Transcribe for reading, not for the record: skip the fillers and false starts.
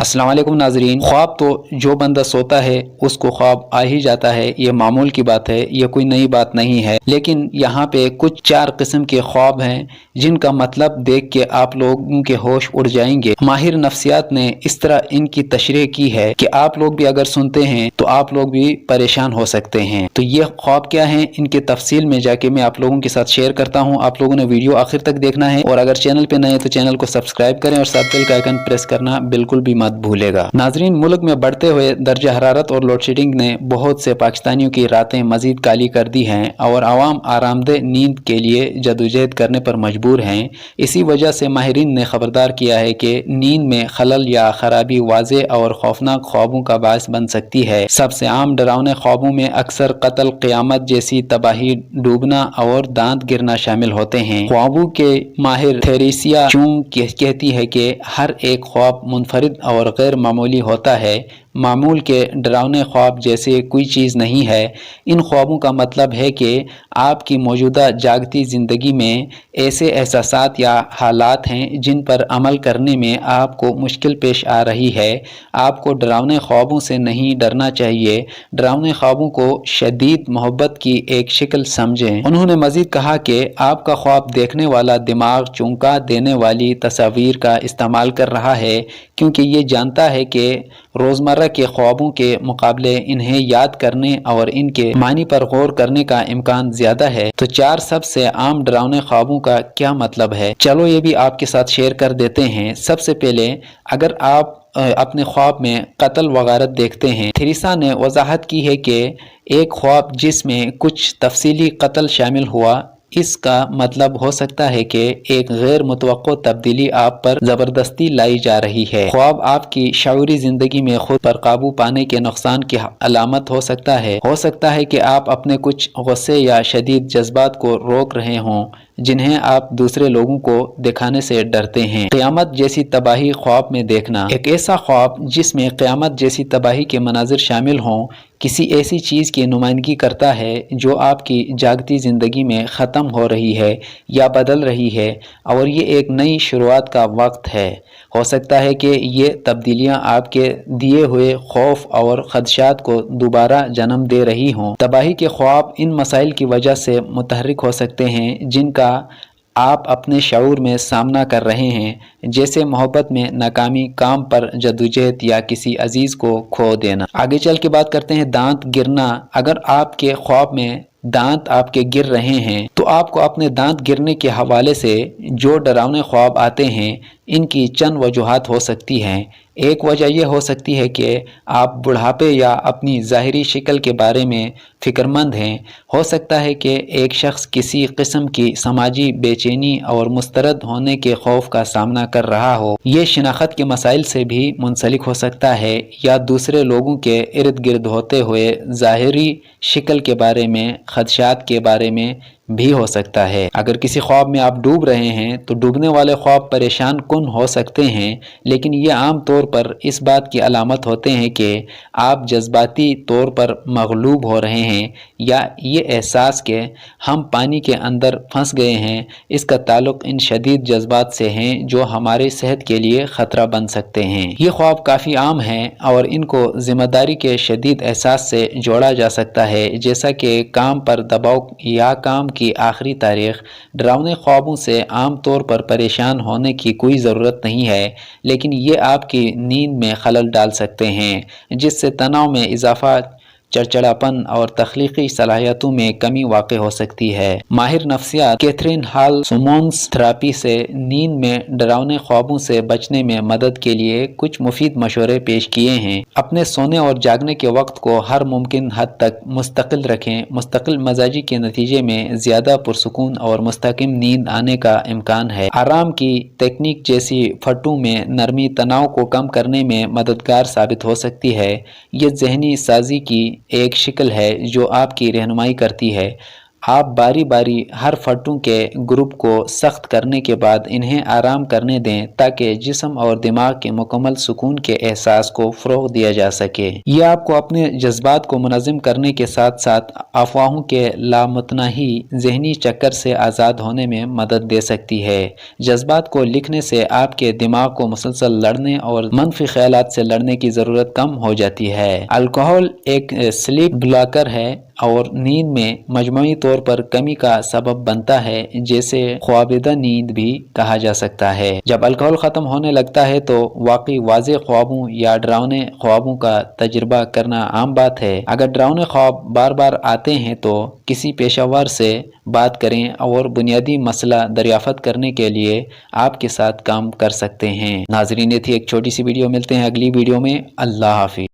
अस्सलाम वालेकुम नाजरीन। ख्वाब तो जो बंदा सोता है उसको ख्वाब आ ही जाता है, ये मामूल की बात है, ये कोई नई बात नहीं है। लेकिन यहाँ पे कुछ 4 किस्म के ख्वाब हैं जिनका मतलब देख के आप लोगों के होश उड़ जाएंगे। माहिर नफ्सियात ने इस तरह इनकी तशरीह की है कि आप लोग भी अगर सुनते हैं तो आप लोग भी परेशान हो सकते हैं। तो ये ख्वाब क्या हैं, इनके तफसील में जाके मैं आप लोगों के साथ शेयर करता हूँ। आप लोगों ने वीडियो आखिर तक देखना है और अगर चैनल पे नए हैं तो चैनल को सब्सक्राइब करें और साथ बेल का आइकन प्रेस करना बिल्कुल भी मत भूलेगा। नाजरीन, मुल्क में बढ़ते हुए दर्जा हरारत और लोड शेडिंग ने बहुत से पाकिस्तानियों की रातें मजीद काली कर दी हैं और आवाम आरामदेह नींद के लिए जदोजहद करने पर मजबूर हैं। इसी वजह से माहिरीन ने खबरदार किया है कि नींद में खलल या खराबी वाज़े और खौफनाक ख्वाबों का बायस बन सकती है। सबसे आम डरावने ख्वाबों में अक्सर कत्ल, क़यामत जैसी तबाही, डूबना और दांत गिरना शामिल होते हैं। ख्वाबों के माहिर थेरेसिया चूंग कहती है कि हर एक ख्वाब मुनफरिद और गैर मामूली होता है। मामूल के डरावने ख्वाब जैसे कोई चीज़ नहीं है। इन ख्वाबों का मतलब है कि आपकी मौजूदा जागती ज़िंदगी में ऐसे एहसासात या हालात हैं जिन पर अमल करने में आपको मुश्किल पेश आ रही है। आपको डरावने ख्वाबों से नहीं डरना चाहिए। डरावने ख्वाबों को शदीद मोहब्बत की एक शक्ल समझें। उन्होंने मज़ीद कहा कि आपका ख्वाब देखने वाला दिमाग चौंका देने वाली तस्वीर का इस्तेमाल कर रहा है, क्योंकि ये जानता है कि रोज़मर्रा के ख्वाबों के मुकाबले इन्हें याद करने और इनके मानी पर गौर करने का इम्कान ज़्यादा है। तो 4 सबसे आम डरावने ख्वाबों का क्या मतलब है, चलो ये भी आपके साथ शेयर कर देते हैं। सबसे पहले, अगर आप अपने ख्वाब में कत्ल वगारत देखते हैं। थेरेसा ने वजाहत की है कि एक ख्वाब जिसमें कुछ तफसीली कत्ल शामिल हुआ, इसका मतलब हो सकता है कि एक गैर मुतवक्को तब्दीली आप पर ज़बरदस्ती लाई जा रही है। ख्वाब आपकी शऊरी ज़िंदगी में खुद पर काबू पाने के नुकसान की अलामत हो सकता है। हो सकता है कि आप अपने कुछ गुस्से या शदीद जज्बात को रोक रहे हों जिन्हें आप दूसरे लोगों को दिखाने से डरते हैं। क़यामत जैसी तबाही ख्वाब में देखना, एक ऐसा ख्वाब जिसमें क़यामत जैसी तबाही के मनाजिर शामिल हों, किसी ऐसी चीज़ की नुमाइंदगी करता है जो आपकी जागती ज़िंदगी में ख़त्म हो रही है या बदल रही है और ये एक नई शुरुआत का वक्त है। हो सकता है कि ये तब्दीलियां आपके दिए हुए खौफ और ख़दशात को दोबारा जन्म दे रही हों। तबाही के ख्वाब इन मसाइल की वजह से मुतहर्रिक हो सकते हैं जिनका आप अपने शऊर में सामना कर रहे हैं, जैसे मोहब्बत में नाकामी, काम पर जदोजहद या किसी अजीज़ को खो देना। आगे चल के बात करते हैं दांत गिरना। अगर आपके ख्वाब में दांत आपके गिर रहे हैं तो आपको अपने दांत गिरने के हवाले से जो डरावने ख्वाब आते हैं, इनकी चंद वजूहात हो सकती हैं। एक वजह यह हो सकती है कि आप बुढ़ापे या अपनी ज़ाहिरी शक्ल के बारे में फ़िक्रमंद हैं। हो सकता है कि एक शख्स किसी किस्म की समाजी बेचैनी और मुस्तरद होने के खौफ का सामना कर रहा हो। ये शिनाख्त के मसाइल से भी मुंसलिक हो सकता है या दूसरे लोगों के इर्द गिर्द होते हुए ज़ाहिरी शक्ल के बारे में खदशात के बारे में भी हो सकता है। अगर किसी ख्वाब में आप डूब रहे हैं तो डूबने वाले ख्वाब परेशान कुन हो सकते हैं, लेकिन ये आम तौर पर इस बात की अलामत होते हैं कि आप जज्बाती तौर पर मगलूब हो रहे हैं या ये एहसास कि हम पानी के अंदर फंस गए हैं। इसका ताल्लुक इन शदीद जज्बात से हैं जो हमारे सेहत के लिए ख़तरा बन सकते हैं। ये ख्वाब काफ़ी आम हैं और इनको जिम्मेदारी के शदीद एहसास से जोड़ा जा सकता है, जैसा कि काम पर दबाव या काम की आखिरी तारीख। डरावने ख्वाबों से आम तौर पर परेशान होने की कोई ज़रूरत नहीं है, लेकिन ये आपकी नींद में खलल डाल सकते हैं, जिससे तनाव में इजाफा, चिड़चिड़ापन और तख्लीकी सलाहियतों में कमी वाक़ हो सकती है। माहिर नफ्सियात कैथरीन हॉल सुमोन्स थेरेपी से नींद में डरावने ख्वाबों से बचने में मदद के लिए कुछ मुफीद मशवरे पेश किए हैं। अपने सोने और जागने के वक्त को हर मुमकिन हद तक मुस्तकिल रखें। मुस्तकिल मजाजी के नतीजे में ज़्यादा पुरसुकून और मुस्तकिम नींद आने का इम्कान है। आराम की तकनीक जैसी फटू में नरमी तनाव को कम करने में मददगार साबित हो सकती है। ये जहनी साजी की एक शक्ल है जो आपकी रहनुमाई करती है। آپ باری باری ہر فٹو کے گروپ کو سخت کرنے کے بعد انہیں آرام کرنے دیں تاکہ جسم اور دماغ کے مکمل سکون کے احساس کو فروغ دیا جا سکے۔ یہ آپ کو اپنے جذبات کو منظم کرنے کے ساتھ ساتھ افواہوں کے لامتناہی ذہنی چکر سے آزاد ہونے میں مدد دے سکتی ہے۔ جذبات کو لکھنے سے آپ کے دماغ کو مسلسل لڑنے اور منفی خیالات سے لڑنے کی ضرورت کم ہو جاتی ہے۔ الکحل ایک سلیپ بلاکر ہے اور نیند میں مجموعی طور پر کمی کا سبب بنتا ہے، جیسے خوابیدہ نیند بھی کہا جا سکتا ہے۔ جب الکحل ختم ہونے لگتا ہے تو واقعی واضح خوابوں یا ڈراؤنے خوابوں کا تجربہ کرنا عام بات ہے۔ اگر ڈراؤنے خواب بار بار آتے ہیں تو کسی پیشہ ور سے بات کریں اور بنیادی مسئلہ دریافت کرنے کے لیے آپ کے ساتھ کام کر سکتے ہیں۔ ناظرین، یہ تھی ایک چھوٹی سی ویڈیو، ملتے ہیں اگلی ویڈیو میں۔ اللہ حافظ۔